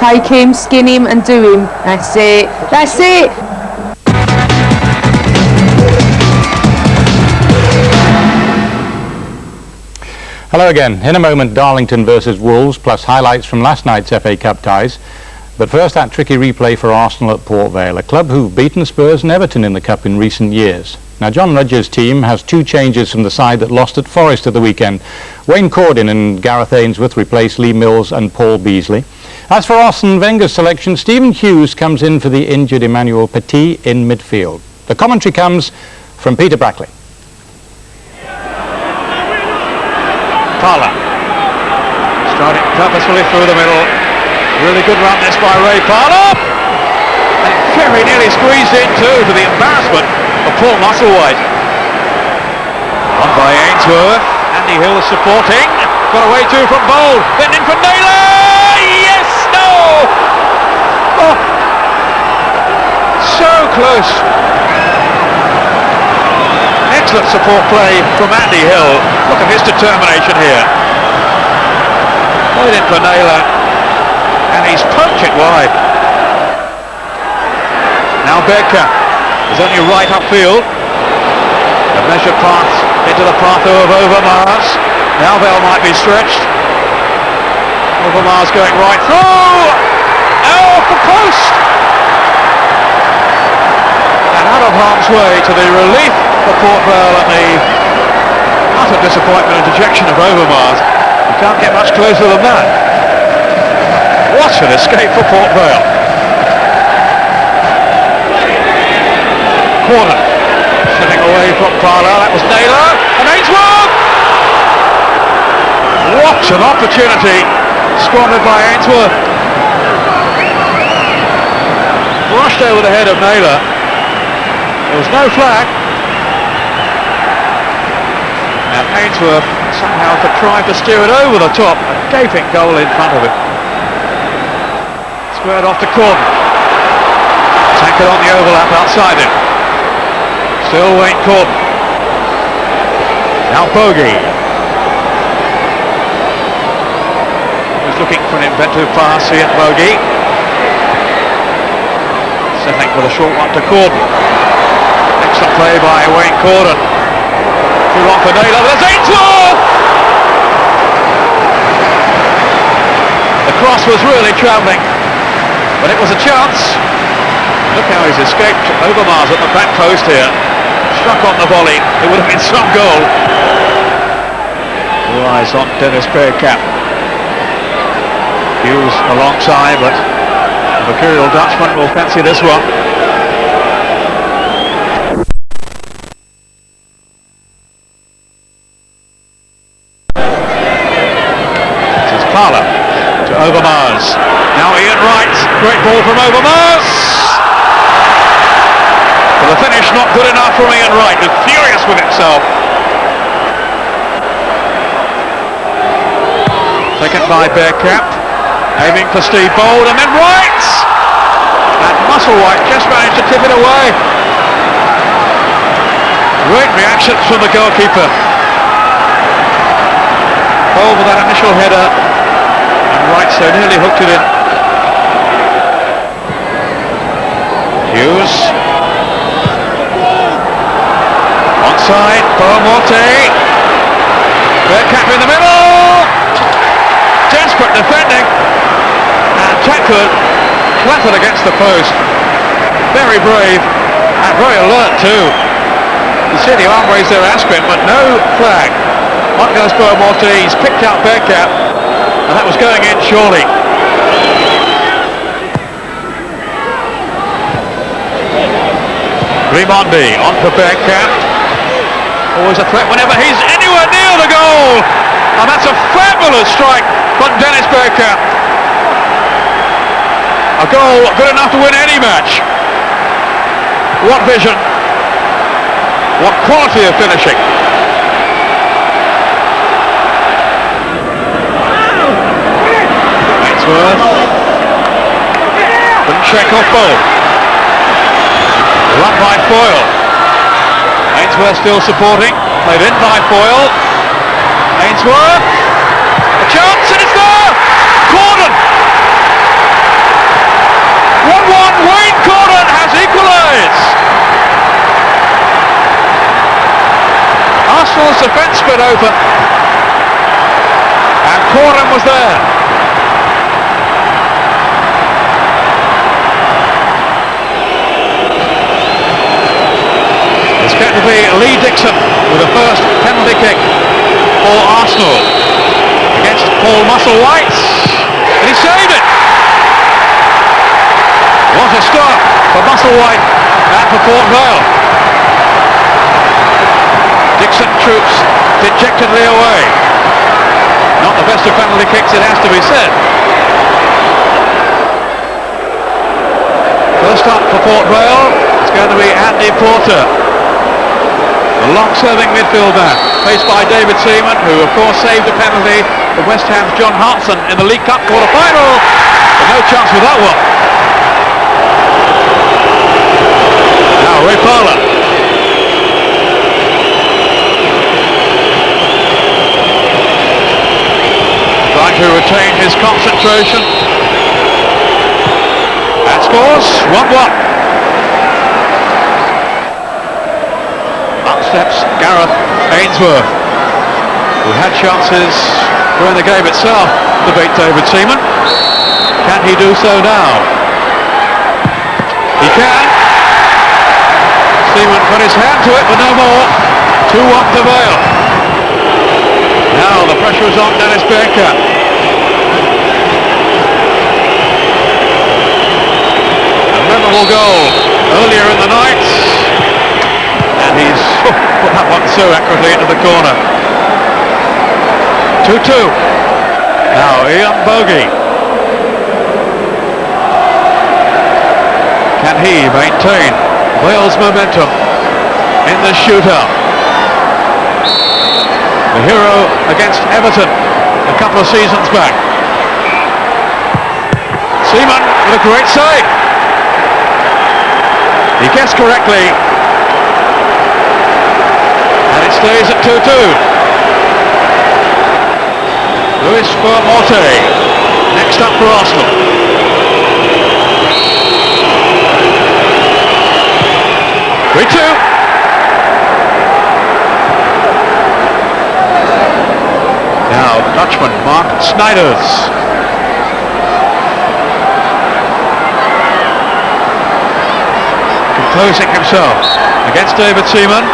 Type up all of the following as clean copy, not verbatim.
Take him, skin him and do him. That's it. That's it. Hello again. In a moment, Darlington versus Wolves, plus highlights from last night's FA Cup ties. But first, that tricky replay for Arsenal at Port Vale, a club who've beaten Spurs and Everton in the Cup in recent years. Now, John Rudge's team has two changes from the side that lost at Forest at the weekend. Wayne Corden and Gareth Ainsworth replace Lee Mills and Paul Beasley. As for Arsene Wenger's selection, Stephen Hughes comes in for the injured Emmanuel Petit in midfield. The commentary comes from Peter Brackley. Parlour starting purposefully through the middle. Really good run this by Ray Parlour. And very nearly squeezed in too, to the embarrassment of Paul Musselwhite. On by Ainsworth. Andy Hill is supporting. Got away too from Bold. Then in for Naylor. Yes, no. Oh, so close. Excellent support play from Andy Hill. Look at his determination here. Played in for Naylor, and he's punched it wide. Now Bergkamp is only right upfield. A measured pass into the path of Overmars. Now Vale might be stretched. Overmars going right through. Oh, off the post. And out of harm's way to the relief for Port Vale and the utter disappointment and dejection of Overmars. You can't get much closer than that. What an escape for Port Vale. Corner slipping away from Parlour. That was Naylor and Ainsworth. What an opportunity squandered by Ainsworth. Rushed over the head of Naylor. There was no flag. And Ainsworth somehow contrived to steer it over the top. A gaping goal in front of him. Squared off to Corden. Tanked on the overlap outside him. Still Wayne Corden. Now Bogey. He's looking for an inventive pass here, Bogey. Settling for the short one to Corden. Excellent play by Wayne Corden. Too long for Naylor. There's Ainsworth! The cross was really travelling, but it was a chance. Look how he's escaped Overmars at the back post here. Struck on the volley. It would have been some goal. All eyes on Denis Bergkamp. Hughes alongside, but the mercurial Dutchman will fancy this one. This is Parlour to Overmars. Now Ian Wright. Great ball from Overmars. But the finish not good enough from Ian Wright, who's furious with himself. Taken by Bergkamp, aiming for Steve Bold, and then Wright! And Musselwhite just managed to tip it away. Great reactions from the goalkeeper. Bold with that initial header, and Wright so nearly hooked it in. Hughes. Onside, Boamorte. Bergkamp in the middle. Desperate defending. And tackled, clattered against the post. Very brave and very alert too. You see the arm raised there, Aspin, but no flag. On goes Boamorte. He's picked out Bergkamp, and that was going in surely. Rimondi on for Bergkamp. Always a threat whenever he's anywhere near the goal. And that's a fabulous strike from Denis Bergkamp. A goal good enough to win any match. What vision. What quality of finishing. Ainsworth. Couldn't check off Bold. Run by Foyle. Ainsworth still supporting. Played in by Foyle. Ainsworth. A chance, and it's there! Corden! the fence split open. And Corden was there. It's going to be Lee Dixon with the first penalty kick for Arsenal against Paul Musselwhite, and he saved it. What a start for Musselwhite and for Port Vale. Dixon troops dejectedly away. Not the best of penalty kicks, it has to be said. First up for Port Vale, it's going to be Andy Porter, the long-serving midfielder, faced by David Seaman, who of course saved a penalty for West Ham's John Hartson in the League Cup quarter-final, but no chance with that one. Now Ray Parlour. Trying to retain his concentration. And scores 1-1. Up steps Gareth Ainsworth, who had chances during the game itself to beat David Seaman. Can he do so now? He can. Seaman put his hand to it, but no more. 2-1 to Vale. Now the pressure is on Denis Bergkamp. A memorable goal earlier in the night, and he's put that one so accurately into the corner. 2-2. Now Ian Bogie. Can he maintain Wales' momentum in the shootout? The hero against Everton a couple of seasons back. Seaman with a great save. He guessed correctly, and it stays at 2-2. Luis Morte next up for Arsenal. Now Dutchman Mark Snijders. Composing himself against David Seaman.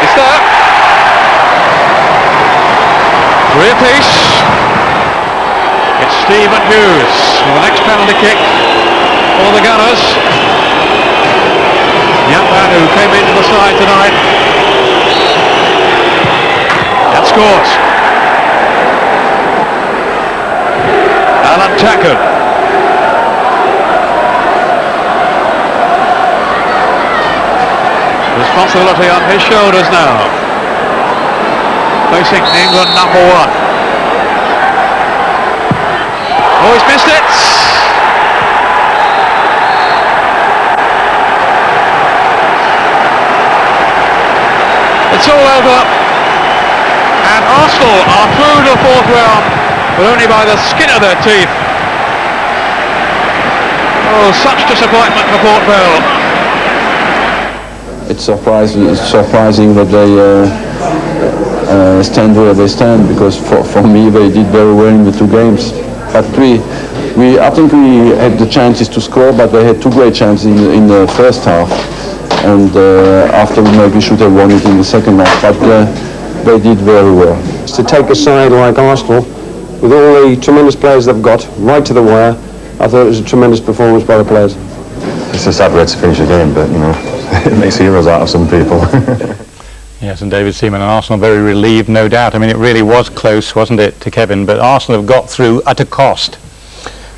It's there. 3 apiece. It's Stephen Hughes for the next penalty kick for the Gunners. The young man who came into the side tonight and scores. Alan Tackard. Responsibility on his shoulders now. Facing England number 1. Oh, he's missed it! It's all over, and Arsenal are through to the 4th round, but only by the skin of their teeth. Oh, such disappointment for Port Vale. It's surprising that they stand where they stand, because for me they did very well in the 2 games. But I think we had the chances to score, but they had 2 great chances in the first half. And after maybe should have won it in the second half, but they did very well. To take a side like Arsenal, with all the tremendous players they've got, right to the wire, I thought it was a tremendous performance by the players. It's a sad way to finish a game, but you know, it makes heroes out of some people. Yes, and David Seaman and Arsenal very relieved, no doubt. I mean, it really was close, wasn't it, to Kevin? But Arsenal have got through at a cost.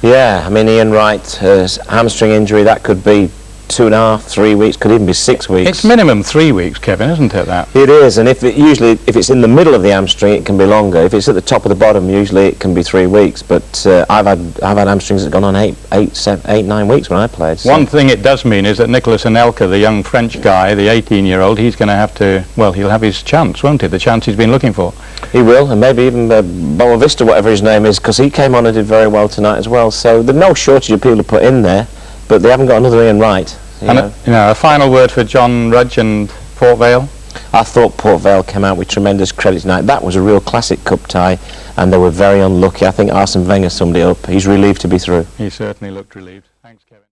Yeah, I mean, Ian Wright's hamstring injury, that could be 2.5, 3 weeks, could even be 6 weeks. It's minimum 3 weeks, Kevin, isn't it, that? It is, and if it's in the middle of the hamstring, it can be longer. If it's at the top of the bottom, usually it can be 3 weeks. But I've had hamstrings that have gone on 8, 9 weeks when I played. So. One thing it does mean is that Nicolas Anelka, the young French guy, the 18-year-old, he's going to have to, well, he'll have his chance, won't he? The chance he's been looking for. He will, and maybe even Boavista, whatever his name is, because he came on and did very well tonight as well. So there's no shortage of people to put in there, but they haven't got another Ian Wright. And a final word for John Rudge and Port Vale. I thought Port Vale came out with tremendous credit tonight. That was a real classic cup tie, and they were very unlucky. I think Arsene Wenger summed it up. He's relieved to be through. He certainly looked relieved. Thanks, Kevin.